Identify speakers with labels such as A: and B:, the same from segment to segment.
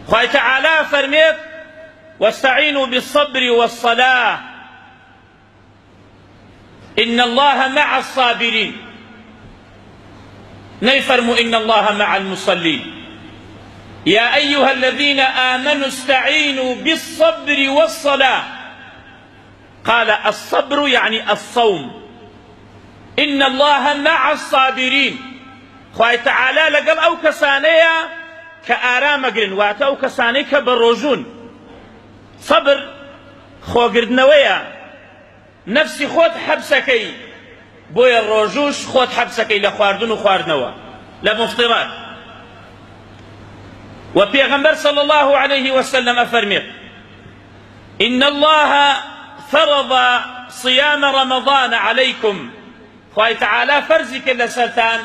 A: خوای تعالی فرمێت واستعینوا بالصبر والصلاة إن الله مع الصابرين، نيفرموا إن الله مع المصلين. يا أيها الذين آمنوا استعينوا بالصبر والصلاة، قال الصبر يعني الصوم، إن الله مع الصابرين. خوای تعالی لەگەڵ ئەو کەسانەیە کە ئارامەگرن، واتە ئەو کەسانەی کە بەڕۆژوون. سەبر خۆگرتنەوەیە، نەفسی خۆت حەبسەکەی، بۆیە ڕۆژوش خۆت حەبسەکەی لە خواردن و خواردنەوە لە مفطرات. و پێغەمبەر صلى الله عليه وسلم أفرمێت إن الله فرض صيام رمضان عليكم، خوای تعالی فەرزی کرد لەسەرتان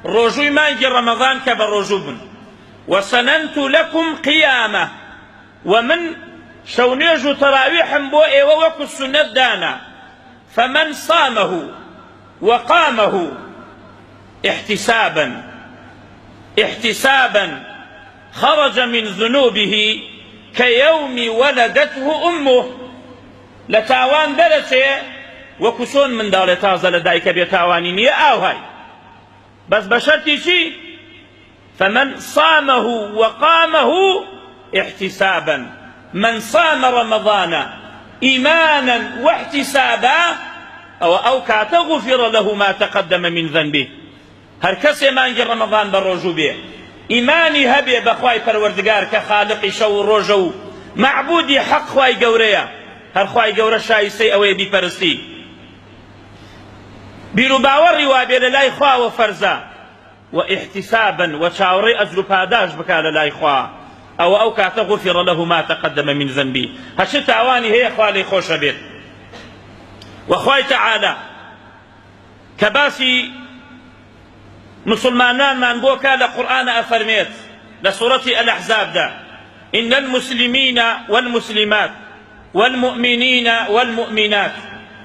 A: ڕۆژووی مانگی ڕەمەضان کە بە ڕۆژوو بن. وسننت لكم قيامة، ومن شەونێژ و تەراویحم بۆ ئێوە وەکو سنەت دانا، فمن صامه وقامه احتسابا خرج من ذنوبه كيوم ولدته أمه. لتاوان دەرەچێ وەکو چۆن منداڵێ تازە لە دایکە بێ تاوانی نییە ئاوهای، بەس بە شەرتی چی؟ فمن صامه وقامه احتسابا، من صام رمضان إيمانا واحتسابا أو كات غفر له ما تقدم من ذنبه. هر کەسێ مانگی ڕەمەضان بە ڕۆژوو بێ، ئیمانی هەبێ بەخوای پەروەردگار کە خالقی شەو و ڕۆژە و معبودی حەق خوای گەورەیە، هەر خوای گەورە شایستەی ئەوەیە بیپەرستی، بیر و باوەڕی وابێ لە لای خواوە فەرزە، و احتسابا و چاوەڕێی ئەجر و پاداش بکا لە لای خوا، ئەو کاتە غفر له ما تقدم من ذنبی. هەرچ تاوانی هەیە خوا لێی خۆشە بێت. و خوای تعالی کە باسی مسلمانانمان بۆ کا لە قورئانە ئەفەرمێت لە سوورەتی الأحزابدا إن المسلمين والمسلمات والمؤمنين والمؤمنات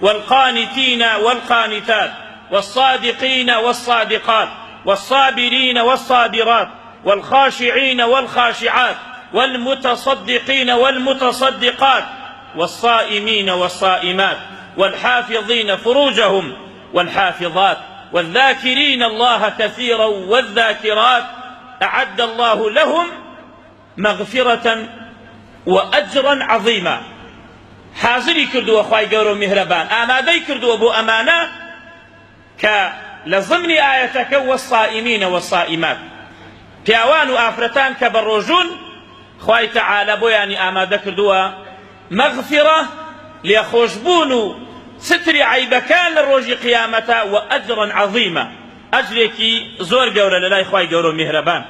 A: والقانتين والقانتات والصادقين والصادقات والصابرين والصابرات والخاشعين والخاشعات والمتصدقين والمتصدقات والصائمين والصائمات والحافظين فروجهم والحافظات والذاكرين الله كثيرا والذاكرات أعد الله لهم مغفرة وأجرا عظيما. حاضری کردووە خوای گەورە و میهرەبان، ئامادەی کردووە بۆ ئەمانە کە لە ضمنی ئایەتەکە والصائمین والصائمات، پیاوان و ئافرەتان کە بە ڕۆژوون، خوای تەعالە بۆیانی ئامادە کردووە مەغفرە، لێخۆشبوون و ستری عیبەکان لە ڕۆژی قیامەتە، و ئەجرا عەظیما، ئەجرێکی زۆر گەورە لە لای خوای گەورە و میهرەبان.